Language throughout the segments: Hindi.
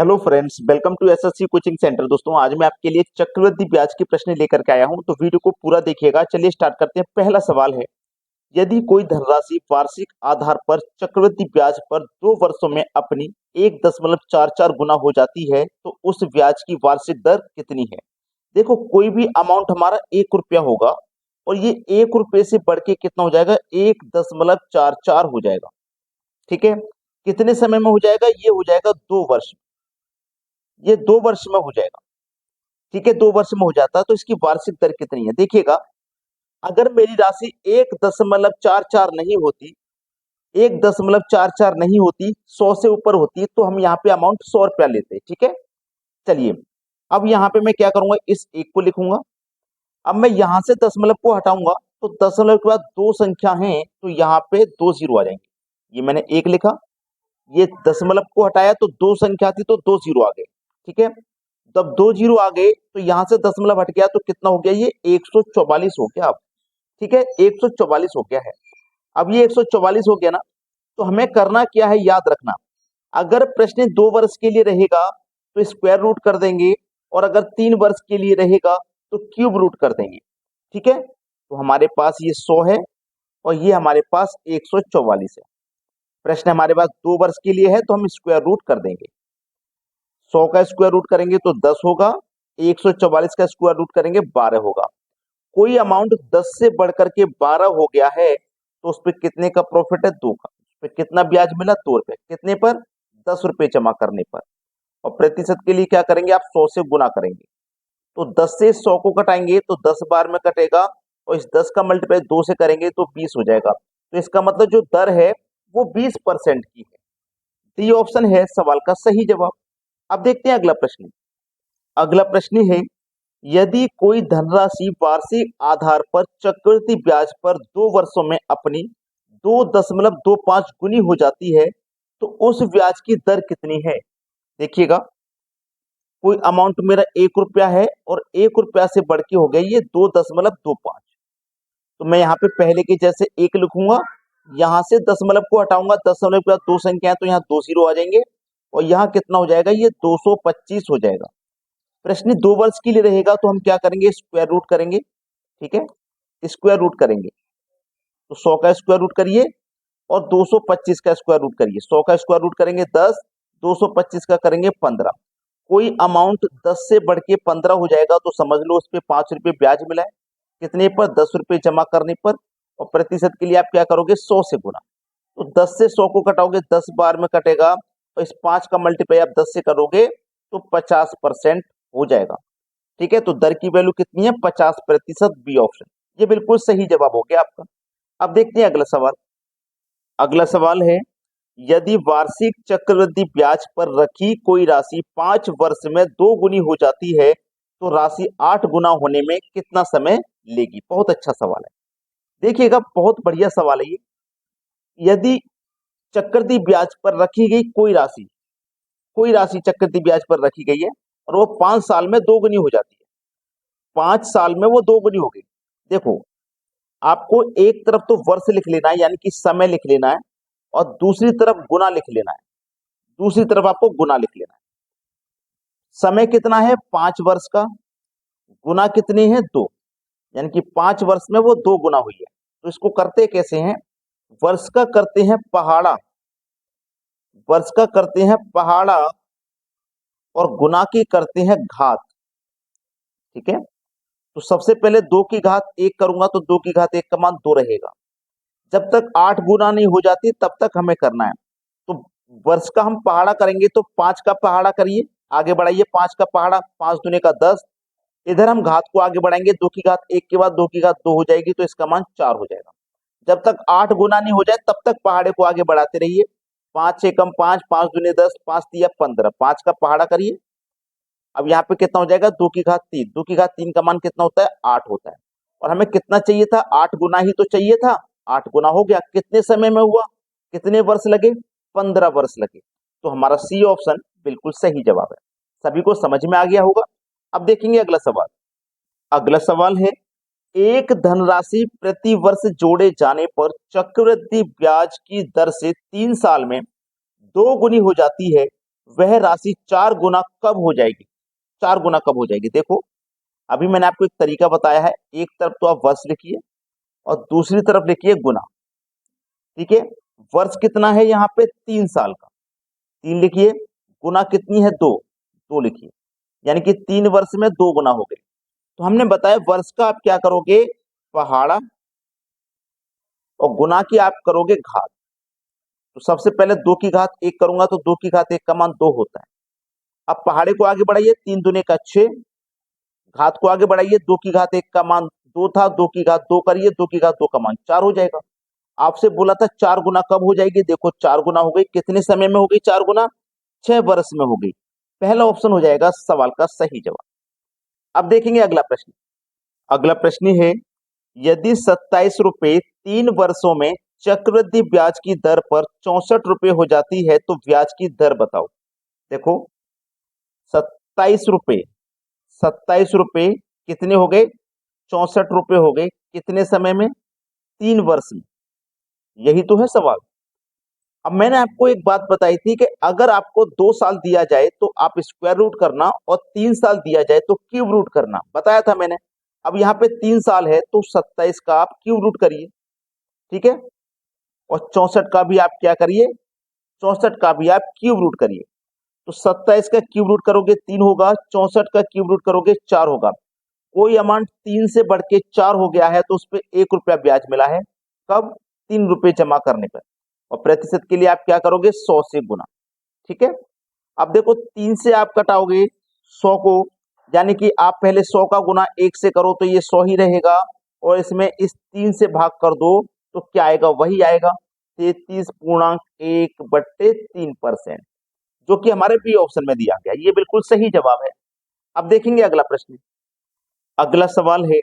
Hello friends, welcome to SSC coaching centre. दोस्तों, आज मैं आपके लिए चक्रवृद्धि ब्याज की प्रश्न लेकर के आया हूं, तो वीडियो को पूरा देखिएगा। चलिए स्टार्ट करते हैं। पहला सवाल है, यदि कोई धनराशि वार्षिक आधार पर चक्रवृद्धि ब्याज पर 2 वर्षों में अपनी 1.44 गुना हो जाती है, तो उस ब्याज की वार्षिक दर कितनी है। देखो, कोई भी अमाउंट हमारा 1 रुपया होगा और ये 1 रुपये से बढ़ के कितना हो जाएगा, 1.44 हो जाएगा। ठीक है, कितने समय में हो जाएगा, ये हो जाएगा 2 वर्ष। ये 2 वर्ष में हो जाएगा। ठीक है, 2 वर्ष में हो जाता है, तो इसकी वार्षिक दर कितनी है देखिएगा। अगर मेरी राशि 1.44 नहीं होती, 1.44 नहीं होती, 100 से ऊपर होती, तो हम यहाँ पे अमाउंट 100 रुपया लेते। ठीक है, चलिए अब यहाँ पे मैं क्या करूंगा, इस एक को लिखूंगा। अब मैं यहाँ से दशमलव को हटाऊंगा, तो दशमलव के बाद दो संख्या है, तो यहाँ पे 2 जीरो आ जाएंगे। ये मैंने एक लिखा, ये दशमलव को हटाया तो 2 संख्या थी, तो 2 जीरो आ गए। ठीक है, तब 2 जीरो आ गए, तो यहां से दशमलव हट गया, तो कितना हो गया, ये 144 हो गया। अब ठीक है, 144 हो गया है। अब ये 144 हो गया ना, तो हमें करना क्या है, याद रखना। अगर प्रश्न 2 वर्ष के लिए रहेगा तो स्क्वायर रूट कर देंगे, और अगर 3 वर्ष के लिए रहेगा तो क्यूब रूट कर देंगे। ठीक है, तो हमारे पास ये 100 है और ये हमारे पास 144 है। प्रश्न हमारे पास 2 वर्ष के लिए है, तो हम स्क्वायर रूट कर देंगे। 100 का स्क्वायर रूट करेंगे तो 10 होगा, 144 का स्क्वायर रूट करेंगे 12 होगा। कोई अमाउंट 10 से बढ़कर के 12 हो गया है, तो उस पर कितने का प्रॉफिट है, 2 का। उस पर कितना ब्याज मिला, 2 रुपए। कितने पर, 10 रुपए जमा करने पर। और प्रतिशत के लिए क्या करेंगे, आप 100 से गुना करेंगे। तो 10 से 100 को घटाएंगे तो 10 बार में कटेगा, और इस 10 का मल्टीप्लाई 2 से करेंगे तो 20 हो जाएगा। तो इसका मतलब जो दर है वो 20% की है। डी ऑप्शन है सवाल का सही जवाब। अब देखते हैं अगला प्रश्न। अगला प्रश्न है, यदि कोई धनराशि वार्षिक आधार पर चक्रवृद्धि ब्याज पर 2 वर्षों में अपनी 2.25 गुनी हो जाती है, तो उस ब्याज की दर कितनी है। देखिएगा, कोई अमाउंट मेरा 1 रुपया है और 1 रुपया से बढ़ के हो गया ये 2.25। तो मैं यहाँ पे पहले के जैसे एक लिखूंगा, यहाँ से दशमलव को हटाऊंगा, दशमलव के बाद दो संख्या है, तो यहाँ 2 जीरो आ जाएंगे, और यहाँ कितना हो जाएगा, ये 225 हो जाएगा। प्रश्न 2 वर्ष के लिए रहेगा, तो हम क्या करेंगे, स्क्वायर रूट करेंगे। ठीक है, स्क्वायर रूट करेंगे, तो 100 का स्क्वायर रूट करिए और 225 का स्क्वायर रूट करिए। 100 का स्क्वायर रूट करेंगे 10, 225 का करेंगे 15। कोई अमाउंट 10 से बढ़ के 15 हो जाएगा, तो समझ लो उस पर 5 रुपये ब्याज मिला है। कितने पर, 10 रुपये जमा करने पर। और प्रतिशत के लिए आप क्या करोगे, 100 से गुना। तो 10 से 100 को घटाओगे, 10 बार में कटेगा, और इस 5 का मल्टीप्लाई आप 10 से करोगे तो 50% हो जाएगा। ठीक है, तो दर की वैल्यू कितनी है, 50%। बी ऑप्शन ये बिल्कुल सही जवाब हो गया आपका। अब देखते हैं अगला सवाल। अगला सवाल है, यदि वार्षिक चक्रवृद्धि ब्याज पर रखी कोई राशि 5 वर्ष में 2 गुनी हो जाती है, तो राशि 8 गुना होने में कितना समय लेगी। बहुत अच्छा सवाल है, देखिएगा, बहुत बढ़िया सवाल है ये। यदि चक्रवृद्धि ब्याज पर रखी गई कोई राशि चक्रवृद्धि ब्याज पर रखी गई है, और वो 5 साल में 2 गुनी हो जाती है। 5 साल में वो 2 गुनी हो गई। देखो, आपको एक तरफ तो वर्ष लिख लेना है, यानी कि समय लिख लेना है, और दूसरी तरफ गुना लिख लेना है। दूसरी तरफ आपको गुना लिख लेना है। समय कितना है, 5 वर्ष का, गुना कितनी है, 2। यानी कि 5 वर्ष में वो 2 गुना हुई है। तो इसको करते कैसे हैं, वर्ष का करते हैं पहाड़ा, वर्ष का करते हैं पहाड़ा, और गुना की करते हैं घात। ठीक है, तो सबसे पहले 2 की घात 1 करूंगा, तो 2 की घात 1 का मान 2 रहेगा। जब तक 8 गुना नहीं हो जाती तब तक हमें करना है। तो वर्ष का हम पहाड़ा करेंगे, तो 5 का पहाड़ा करिए, आगे बढ़ाइए, 5 का पहाड़ा, 5 दूने का 10। इधर हम घात को आगे बढ़ाएंगे, 2 की घात 1 के बाद 2 की घात 2 हो जाएगी, तो इसका मान 4 हो जाएगा। जब तक 8 गुना नहीं हो जाए तब तक पहाड़े को आगे बढ़ाते रहिए। 5 6 कम 5, 5 दूने 10, 5 तिया 15, 5 का पहाड़ा करिए। अब यहाँ पे कितना हो जाएगा, 2 की घात 3। 2 की घात 3 का मान कितना होता है, 8 होता है। और हमें कितना चाहिए था, 8 गुना ही तो चाहिए था। 8 गुना हो गया, कितने समय में हुआ, कितने वर्ष लगे, 15 वर्ष लगे। तो हमारा सी ऑप्शन बिल्कुल सही जवाब है। सभी को समझ में आ गया होगा। अब देखेंगे अगला सवाल। अगला सवाल है, एक धनराशि प्रति वर्ष जोड़े जाने पर चक्रवृद्धि ब्याज की दर से 3 साल में 2 गुनी हो जाती है, वह राशि 4 गुना कब हो जाएगी? 4 गुना कब हो जाएगी? देखो, अभी मैंने आपको एक तरीका बताया है। एक तरफ तो आप वर्ष लिखिए और दूसरी तरफ लिखिए गुना। ठीक है, वर्ष कितना है यहाँ पे? 3 साल का, 3 लिखिए। गुना कितनी है? 2, 2 लिखिए। यानी कि 3 वर्ष में 2 गुना हो गए। तो हमने बताया वर्ष का आप क्या करोगे? पहाड़ा, और गुना की आप करोगे घात। तो सबसे पहले 2 की घात 1 करूंगा तो 2 की घात 1 का मान 2 होता है। अब पहाड़े को आगे बढ़ाइए, 3 दूने का 6, घात को आगे बढ़ाइए, 2 की घात 1 का मान 2 था, 2 की घात 2 करिए, 2 की घात 2 का मान 4 हो जाएगा। आपसे बोला था 4 गुना कब हो जाएगी? देखो 4 गुना हो गई। कितने समय में हो गई 4 गुना? 6 वर्ष में हो गई। पहला ऑप्शन हो जाएगा सवाल का सही जवाब। अब देखेंगे अगला प्रश्न। अगला प्रश्न है, यदि 27 रुपए 3 वर्षों में चक्रवृद्धि ब्याज की दर पर 64 रुपए हो जाती है तो ब्याज की दर बताओ। देखो, 27 रुपए, 27 रुपए कितने हो गए? 64 रुपए हो गए। कितने समय में? 3 वर्ष में। यही तो है सवाल। अब मैंने आपको एक बात बताई थी कि अगर आपको 2 साल दिया जाए तो आप स्क्वायर रूट करना, और 3 साल दिया जाए तो क्यूब रूट करना, बताया था मैंने। अब यहाँ पे 3 साल है तो 27 का आप क्यूब रूट करिए। ठीक है, और 64 का भी आप क्या करिए? 64 का भी आप क्यूब रूट करिए। तो 27 का क्यूब रूट करोगे 3 होगा, 64 का क्यूब रूट करोगे 4 होगा। कोई अमाउंट 3 से बढ़ के 4 हो गया है तो उस पर 1 रुपया ब्याज मिला है। कब? 3 रुपए जमा करने पर। और प्रतिशत के लिए आप क्या करोगे? 100 से गुना। ठीक है, अब देखो 3 से आप कटाओगे 100 को, यानी कि आप पहले 100 का गुना 1 से करो तो ये 100 ही रहेगा, और इसमें इस 3 से भाग कर दो तो क्या आएगा? वही आएगा, 33.1/3%, जो कि हमारे बी ऑप्शन में दिया गया। ये बिल्कुल सही जवाब है। अब देखेंगे अगला प्रश्न। अगला सवाल है,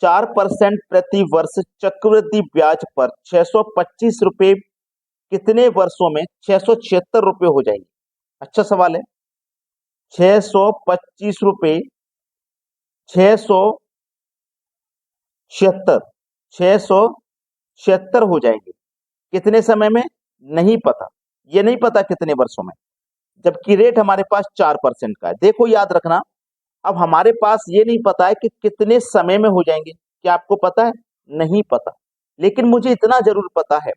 4% प्रति वर्ष चक्रवृद्धि ब्याज पर 625 रुपए कितने वर्षों में 676 रुपए हो जाएंगे? अच्छा सवाल है। 625 रुपए, 676, 676 हो जाएंगे। कितने समय में? नहीं पता। ये नहीं पता कितने वर्षों में, जबकि रेट हमारे पास 4% का है। देखो याद रखना, अब हमारे पास ये नहीं पता है कि कितने समय में हो जाएंगे। क्या आपको पता है? नहीं पता। लेकिन मुझे इतना जरूर पता है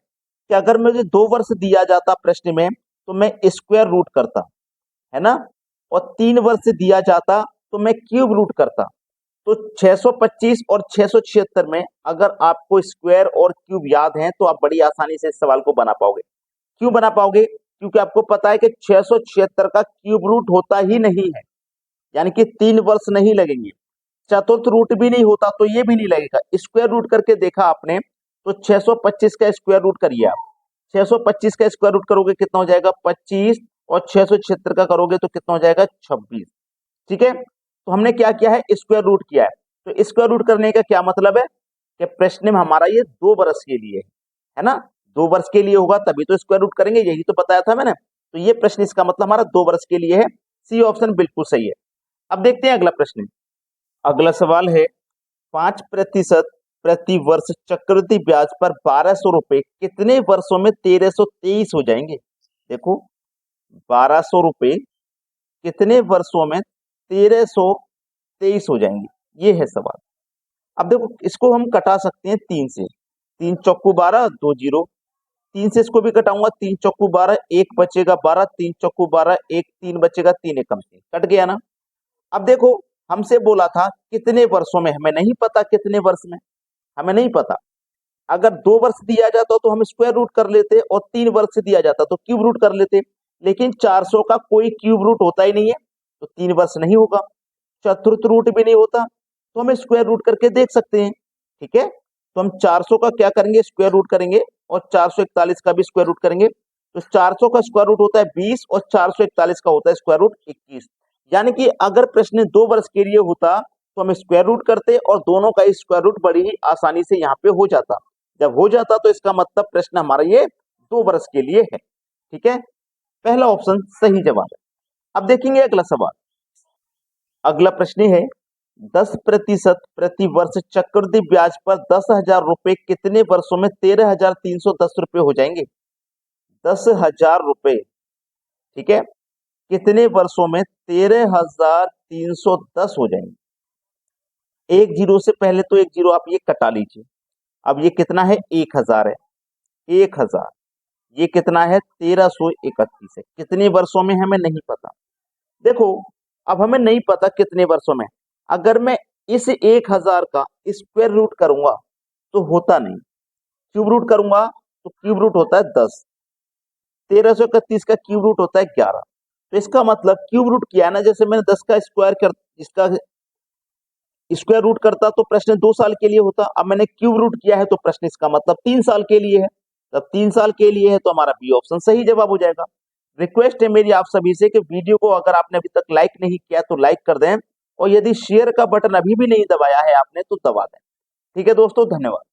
कि अगर मुझे 2 वर्ष दिया जाता प्रश्न में तो मैं स्क्वायर रूट करता, है ना, और 3 वर्ष दिया जाता तो मैं क्यूब रूट करता। तो 625 और 676 में अगर आपको स्क्वायर और क्यूब याद है तो आप बड़ी आसानी से इस सवाल को बना पाओगे। क्यों बना पाओगे? क्योंकि आपको पता है कि 676 का क्यूब रूट होता ही नहीं है, यानी कि 3 वर्ष नहीं लगेंगे। चतुर्थ रूट भी नहीं होता तो ये भी नहीं लगेगा। स्क्वायर रूट करके देखा आपने तो 625 का स्क्वायर रूट करिए आप। 625 का स्क्वायर रूट करोगे कितना हो जाएगा? 25, और 676 का करोगे तो कितना हो जाएगा? 26। ठीक है, तो हमने क्या किया है? स्क्वायर रूट किया है। तो स्क्वायर रूट करने का क्या मतलब है कि प्रश्न में हमारा ये 2 वर्ष के लिए है ना, 2 वर्ष के लिए होगा तभी तो स्क्वायर रूट करेंगे, यही तो बताया था मैंने। तो ये प्रश्न इसका मतलब हमारा 2 वर्ष के लिए है। सी ऑप्शन बिल्कुल सही है। अब देखते हैं अगला प्रश्न। अगला सवाल है, 5% प्रति वर्ष चक्रवृद्धि ब्याज पर 1200 रुपए कितने वर्षों में 1323 हो जाएंगे? देखो, 1200 रुपए कितने वर्षों में 1323 हो जाएंगे, ये है सवाल। अब देखो, इसको हम कटा सकते हैं 3 से। 3 चौकू 12, 2 जीरो। 3 से इसको भी कटाऊंगा, 3 चौकू 12, 1 बचेगा 12, 3 चौकू 12, 1 3 बचेगा, 3 एकम 3, कट गया ना। अब देखो, हमसे बोला था कितने वर्षों में, हमें नहीं पता कितने वर्ष में, हमें नहीं पता। अगर 2 वर्ष दिया जाता तो हम स्क्वायर रूट कर लेते, और 3 वर्ष दिया जाता तो क्यूब रूट कर लेते। लेकिन 400 का कोई क्यूब रूट होता ही नहीं है, तो 3 वर्ष नहीं होगा। चतुर्थ रूट भी नहीं होता, तो हम स्क्वायर रूट करके देख सकते हैं। ठीक है, तो हम 400 का क्या करेंगे? स्क्वायर रूट करेंगे, और 441 का भी स्क्वायर रूट करेंगे। तो 400 का स्क्वायर रूट होता है 20, और 441 का होता है स्क्वायर रूट 21। यानी कि अगर प्रश्न 2 वर्ष के लिए होता तो हम स्क्वायर रूट करते, और दोनों का स्क्वायर रूट बड़ी ही आसानी से यहाँ पे हो जाता। जब हो जाता तो इसका मतलब प्रश्न हमारा ये 2 वर्ष के लिए है। ठीक है, पहला ऑप्शन सही जवाब है। अब देखेंगे अगला सवाल। अगला प्रश्न है, 10% प्रति वर्ष चक्रवृद्धि ब्याज पर 10,000 रुपए कितने वर्षों में 13,310 रुपए हो जाएंगे? 10,000 रुपए। ठीक है, कितने वर्षों में 13,310 हो जाएंगे? एक जीरो से पहले तो एक जीरो आप ये कटा लीजिए। अब ये कितना है? 1,000 है। 1,000 ये कितना है? 1331 है। कितने वर्षों में हमें नहीं पता। देखो, अब हमें नहीं पता कितने वर्षों में। अगर मैं इस 1,000 का स्क्वायर रूट करूंगा तो होता नहीं, क्यूब रूट करूंगा तो क्यूब रूट होता है 10, 1331 का क्यूब रूट होता है 11। तो इसका मतलब क्यूब रूट किया है ना, जैसे मैंने 10 का स्क्वायर कर इसका स्क्वायर रूट करता तो प्रश्न 2 साल के लिए होता। अब मैंने क्यूब रूट किया है तो प्रश्न इसका मतलब 3 साल के लिए है। तब 3 साल के लिए है तो हमारा बी ऑप्शन सही जवाब हो जाएगा। रिक्वेस्ट है मेरी आप सभी से कि वीडियो को अगर आपने अभी तक लाइक नहीं किया तो लाइक कर दें, और यदि शेयर का बटन अभी भी नहीं दबाया है आपने तो दबा दें। ठीक है दोस्तों, धन्यवाद।